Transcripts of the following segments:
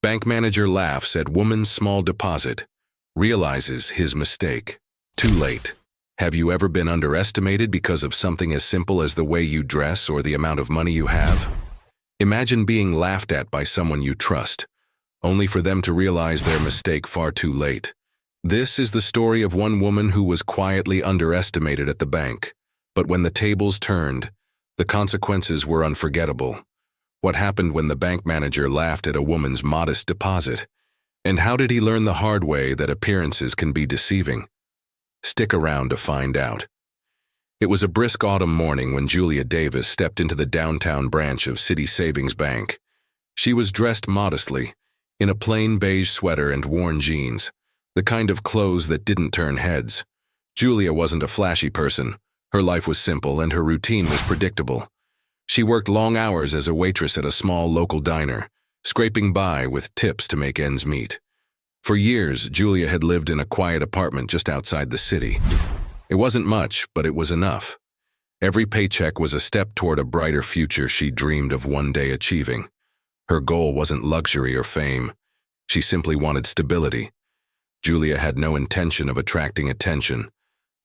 Bank manager laughs at woman's small deposit, realizes his mistake. Too late. Have you ever been underestimated because of something as simple as the way you dress or the amount of money you have? Imagine being laughed at by someone you trust, only for them to realize their mistake far too late. This is the story of one woman who was quietly underestimated at the bank, but when the tables turned, the consequences were unforgettable. What happened when the bank manager laughed at a woman's modest deposit? And how did he learn the hard way that appearances can be deceiving? Stick around to find out. It was a brisk autumn morning when Julia Davis stepped into the downtown branch of City Savings Bank. She was dressed modestly, in a plain beige sweater and worn jeans, the kind of clothes that didn't turn heads. Julia wasn't a flashy person. Her life was simple and her routine was predictable. She worked long hours as a waitress at a small local diner, scraping by with tips to make ends meet. For years, Julia had lived in a quiet apartment just outside the city. It wasn't much, but it was enough. Every paycheck was a step toward a brighter future she dreamed of one day achieving. Her goal wasn't luxury or fame. She simply wanted stability. Julia had no intention of attracting attention,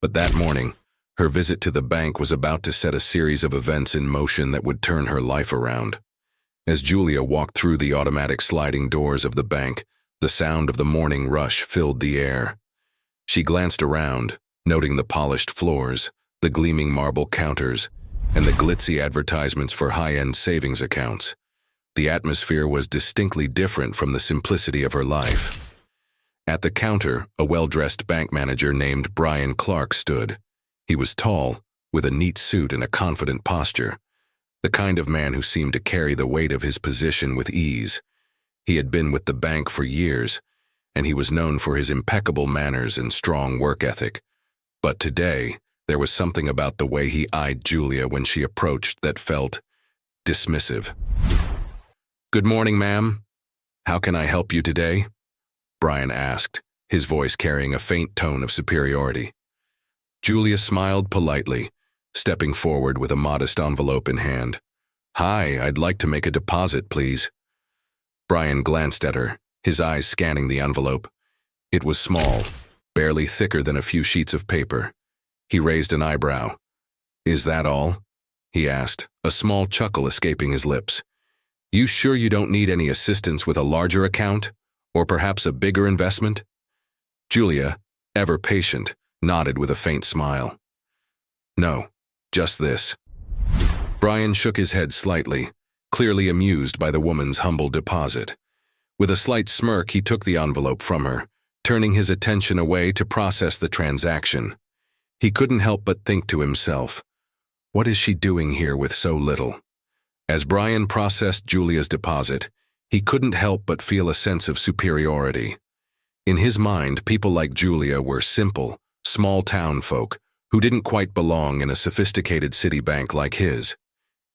but that morning, her visit to the bank was about to set a series of events in motion that would turn her life around. As Julia walked through the automatic sliding doors of the bank, the sound of the morning rush filled the air. She glanced around, noting the polished floors, the gleaming marble counters, and the glitzy advertisements for high-end savings accounts. The atmosphere was distinctly different from the simplicity of her life. At the counter, a well-dressed bank manager named Brian Clark stood. He was tall, with a neat suit and a confident posture, the kind of man who seemed to carry the weight of his position with ease. He had been with the bank for years, and he was known for his impeccable manners and strong work ethic. But today, there was something about the way he eyed Julia when she approached that felt dismissive. "Good morning, ma'am. How can I help you today?" Brian asked, his voice carrying a faint tone of superiority. Julia smiled politely, stepping forward with a modest envelope in hand. "Hi, I'd like to make a deposit, please." Brian glanced at her, his eyes scanning the envelope. It was small, barely thicker than a few sheets of paper. He raised an eyebrow. "Is that all?" he asked, a small chuckle escaping his lips. "You sure you don't need any assistance with a larger account? Or perhaps a bigger investment?" Julia, ever patient, nodded with a faint smile. "No, just this." Brian shook his head slightly, clearly amused by the woman's humble deposit. With a slight smirk, he took the envelope from her, turning his attention away to process the transaction. He couldn't help but think to himself, what is she doing here with so little? As Brian processed Julia's deposit, he couldn't help but feel a sense of superiority. In his mind, people like Julia were simple, small-town folk who didn't quite belong in a sophisticated city bank like his.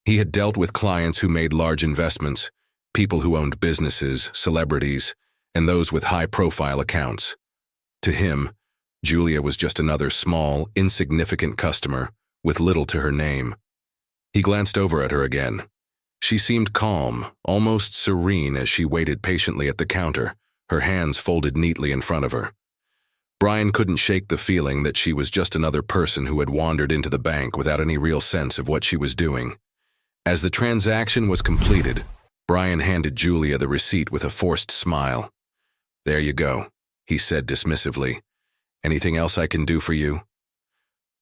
He had dealt with clients who made large investments, people who owned businesses, celebrities, and those with high-profile accounts. To him, Julia was just another small, insignificant customer with little to her name. He glanced over at her again. She seemed calm, almost serene as she waited patiently at the counter, her hands folded neatly in front of her. Brian couldn't shake the feeling that she was just another person who had wandered into the bank without any real sense of what she was doing. As the transaction was completed, Brian handed Julia the receipt with a forced smile. "There you go," he said dismissively. "Anything else I can do for you?"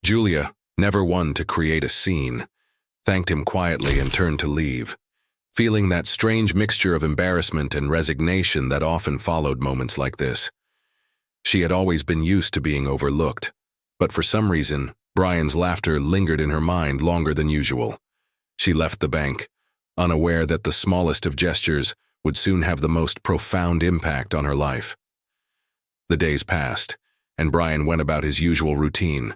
Julia, never one to create a scene, thanked him quietly and turned to leave, feeling that strange mixture of embarrassment and resignation that often followed moments like this. She had always been used to being overlooked, but for some reason, Brian's laughter lingered in her mind longer than usual. She left the bank, unaware that the smallest of gestures would soon have the most profound impact on her life. The days passed, and Brian went about his usual routine.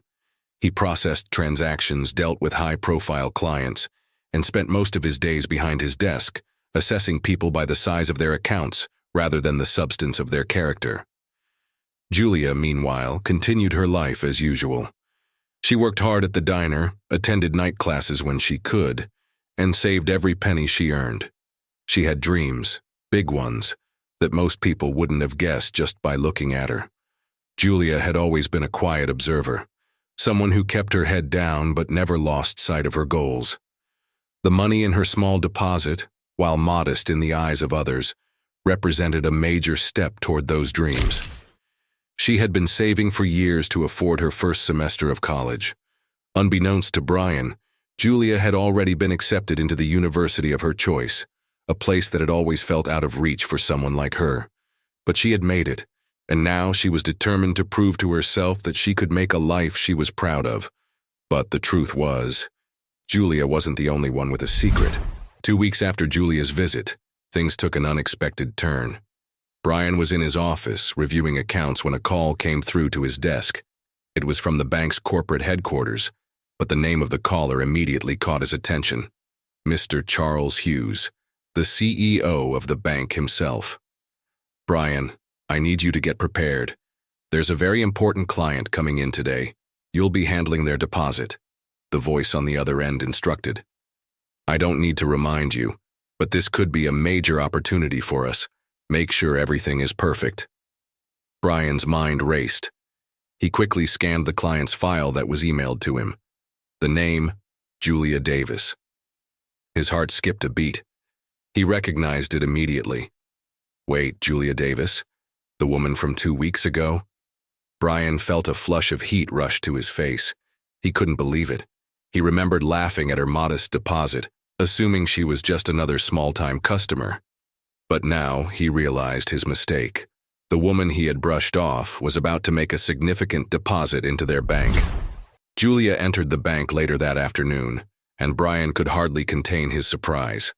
He processed transactions, dealt with high-profile clients, and spent most of his days behind his desk, assessing people by the size of their accounts rather than the substance of their character. Julia, meanwhile, continued her life as usual. She worked hard at the diner, attended night classes when she could, and saved every penny she earned. She had dreams, big ones, that most people wouldn't have guessed just by looking at her. Julia had always been a quiet observer, someone who kept her head down but never lost sight of her goals. The money in her small deposit, while modest in the eyes of others, represented a major step toward those dreams. She had been saving for years to afford her first semester of college. Unbeknownst to Brian, Julia had already been accepted into the university of her choice, a place that had always felt out of reach for someone like her. But she had made it, and now she was determined to prove to herself that she could make a life she was proud of. But the truth was, Julia wasn't the only one with a secret. 2 weeks after Julia's visit, things took an unexpected turn. Brian was in his office, reviewing accounts when a call came through to his desk. It was from the bank's corporate headquarters, but the name of the caller immediately caught his attention. Mr. Charles Hughes, the CEO of the bank himself. "Brian, I need you to get prepared. There's a very important client coming in today. You'll be handling their deposit," the voice on the other end instructed. "I don't need to remind you, but this could be a major opportunity for us. Make sure everything is perfect." Brian's mind raced. He quickly scanned the client's file that was emailed to him. The name, Julia Davis. His heart skipped a beat. He recognized it immediately. Wait, Julia Davis? The woman from 2 weeks ago? Brian felt a flush of heat rush to his face. He couldn't believe it. He remembered laughing at her modest deposit, assuming she was just another small-time customer. But now he realized his mistake. The woman he had brushed off was about to make a significant deposit into their bank. Julia entered the bank later that afternoon, and Brian could hardly contain his surprise.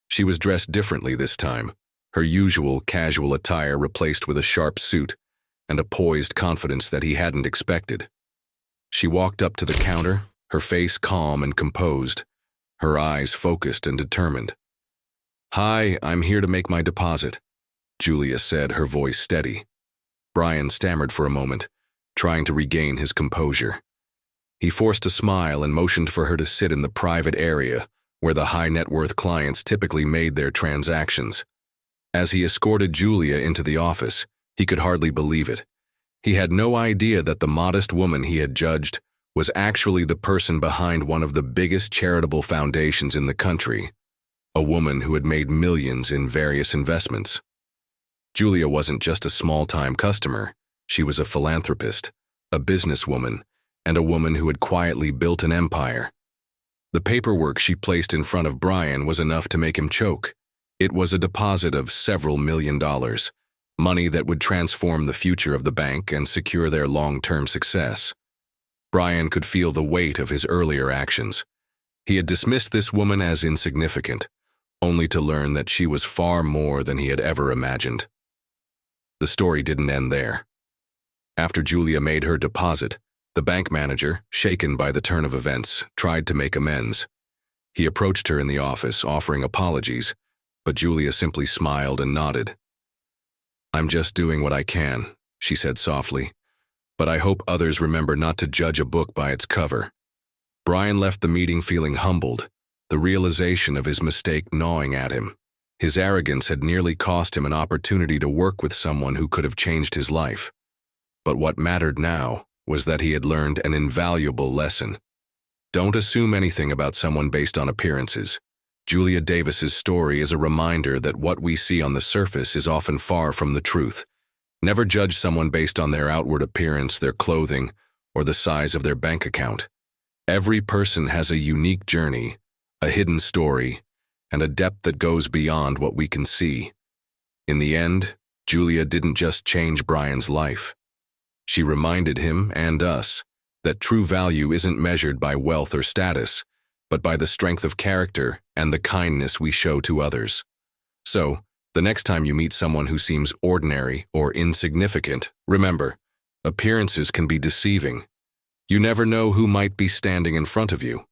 She was dressed differently this time, her usual casual attire replaced with a sharp suit and a poised confidence that he hadn't expected. She walked up to the counter, her face calm and composed, her eyes focused and determined. "Hi, I'm here to make my deposit," Julia said, her voice steady. Brian stammered for a moment, trying to regain his composure. He forced a smile and motioned for her to sit in the private area where the high-net-worth clients typically made their transactions. As he escorted Julia into the office, he could hardly believe it. He had no idea that the modest woman he had judged was actually the person behind one of the biggest charitable foundations in the country, a woman who had made millions in various investments. Julia wasn't just a small-time customer. She was a philanthropist, a businesswoman, and a woman who had quietly built an empire. The paperwork she placed in front of Brian was enough to make him choke. It was a deposit of several $1 million, money that would transform the future of the bank and secure their long-term success. Brian could feel the weight of his earlier actions. He had dismissed this woman as insignificant, only to learn that she was far more than he had ever imagined. The story didn't end there. After Julia made her deposit, the bank manager, shaken by the turn of events, tried to make amends. He approached her in the office, offering apologies, but Julia simply smiled and nodded. "I'm just doing what I can," she said softly, "but I hope others remember not to judge a book by its cover." Brian left the meeting feeling humbled, the realization of his mistake gnawing at him. His arrogance had nearly cost him an opportunity to work with someone who could have changed his life. But what mattered now was that he had learned an invaluable lesson. Don't assume anything about someone based on appearances. Julia Davis's story is a reminder that what we see on the surface is often far from the truth. Never judge someone based on their outward appearance, their clothing, or the size of their bank account. Every person has a unique journey, a hidden story, and a depth that goes beyond what we can see. In the end, Julia didn't just change Brian's life. She reminded him and us that true value isn't measured by wealth or status, but by the strength of character and the kindness we show to others. So, the next time you meet someone who seems ordinary or insignificant, remember, appearances can be deceiving. You never know who might be standing in front of you.